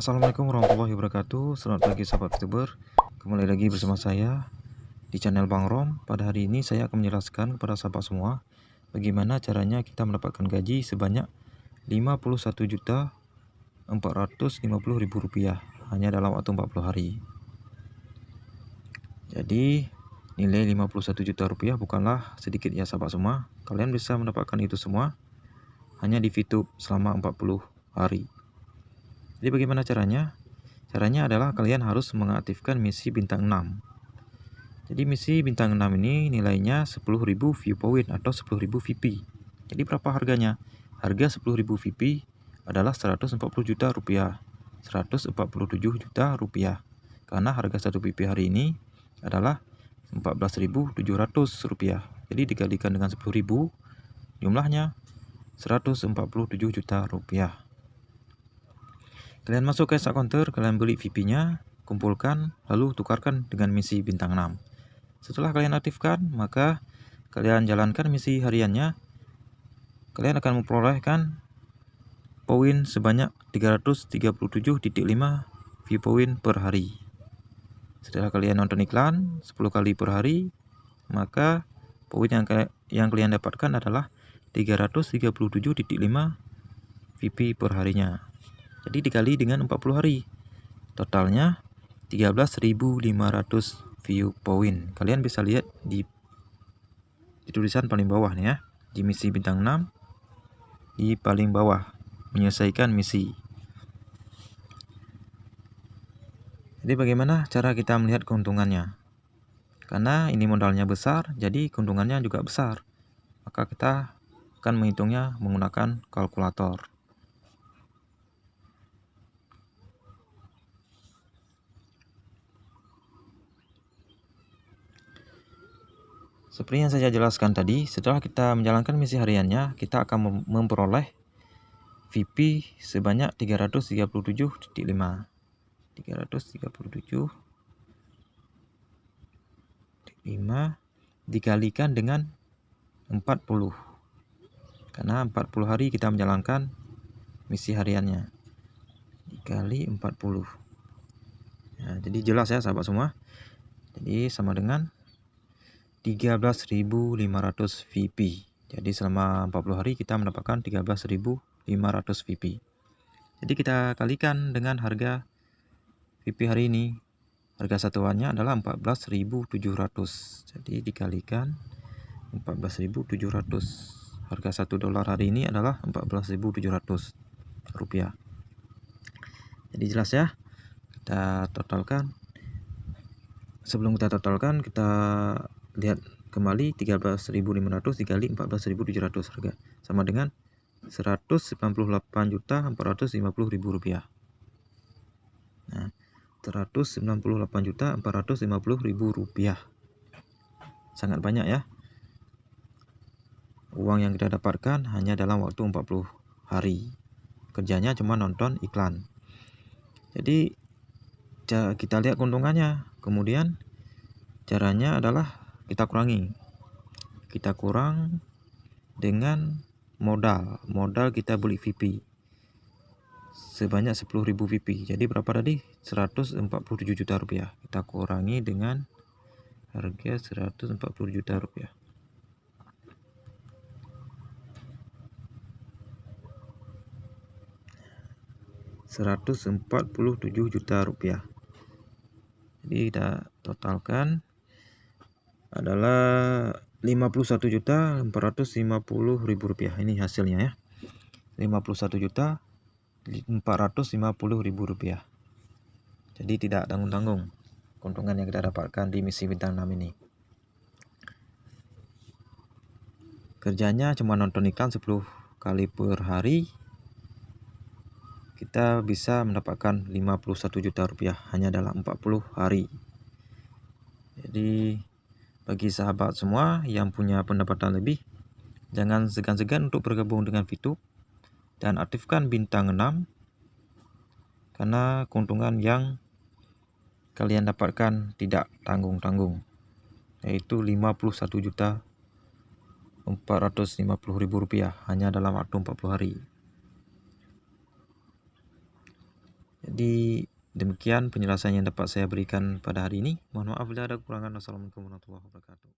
Assalamualaikum warahmatullahi wabarakatuh. Selamat pagi sahabat YouTuber. Kembali lagi bersama saya di channel Bang Rom. Pada hari ini saya akan menjelaskan kepada sahabat semua bagaimana caranya kita mendapatkan gaji sebanyak Rp51.450.000 hanya dalam waktu 40 hari. Jadi nilai Rp51 juta bukanlah sedikit ya sahabat semua. Kalian bisa mendapatkan itu semua hanya di VTube selama 40 hari. Jadi bagaimana caranya? Caranya adalah kalian harus mengaktifkan misi bintang 6. Jadi misi bintang 6 ini nilainya 10.000 view point atau 10.000 VP. Jadi berapa harganya? Harga 10.000 VP adalah Rp140 juta, Rp147 juta. Karena harga 1 VP hari ini adalah Rp14.700. Jadi dikalikan dengan 10.000 jumlahnya Rp147 juta. Kalian masuk ke cash counter, kalian beli VP-nya, kumpulkan, lalu tukarkan dengan misi bintang 6. Setelah kalian aktifkan, maka kalian jalankan misi hariannya. Kalian akan memperolehkan poin sebanyak 337.5 view point per hari. Setelah kalian nonton iklan 10 kali per hari, maka poin yang kalian dapatkan adalah 337.5 VP per harinya. Jadi dikali dengan 40 hari, totalnya 13.500 view point. Kalian bisa lihat di tulisan paling bawah nih ya, di misi bintang 6 di paling bawah, menyelesaikan misi. Jadi bagaimana cara kita melihat keuntungannya? Karena ini modalnya besar, jadi keuntungannya juga besar. Maka kita akan menghitungnya menggunakan kalkulator. Seperti yang saya jelaskan tadi, setelah kita menjalankan misi hariannya, kita akan memperoleh VP sebanyak 337.5. 337.5 dikalikan dengan 40. Karena 40 hari kita menjalankan misi hariannya. Dikali 40. Ya, jadi jelas ya sahabat semua. Jadi sama dengan 13.500 VP. Jadi selama 40 hari kita mendapatkan 13.500 VP. Jadi kita kalikan dengan harga VP hari ini. Harga satuannya adalah 14.700. Jadi dikalikan 14.700. Harga $1 hari ini adalah Rp14.700. Jadi jelas ya. Kita totalkan. Sebelum kita totalkan, kita lihat kembali 13.500 dikali 14.700 harga sama dengan Rp198.450.000. Nah, Rp198.450.000. Sangat banyak ya. Uang yang kita dapatkan hanya dalam waktu 40 hari. Kerjanya cuma nonton iklan. Jadi kita lihat keuntungannya. Kemudian caranya adalah kita kurangi. Kita kurang dengan modal kita beli VP sebanyak 10.000 VP. Jadi berapa tadi? Rp147 juta. Kita kurangi dengan harga Rp140 juta. Rp147 juta. Jadi kita totalkan adalah Rp51.450.000. Ini hasilnya ya. Rp51.450.000. Jadi tidak tanggung-tanggung keuntungan yang kita dapatkan di misi bintang 6 ini. Kerjanya cuma nonton iklan 10 kali per hari. Kita bisa mendapatkan Rp51 juta hanya dalam 40 hari. Jadi bagi sahabat semua yang punya pendapatan lebih, jangan segan-segan untuk bergabung dengan VTube dan aktifkan bintang 6, karena keuntungan yang kalian dapatkan tidak tanggung-tanggung, yaitu Rp51.450.000 hanya dalam waktu 40 hari. Jadi demikian penjelasan yang dapat saya berikan pada hari ini. Mohon maaf bila ada kekurangan. Wassalamualaikum warahmatullahi wabarakatuh.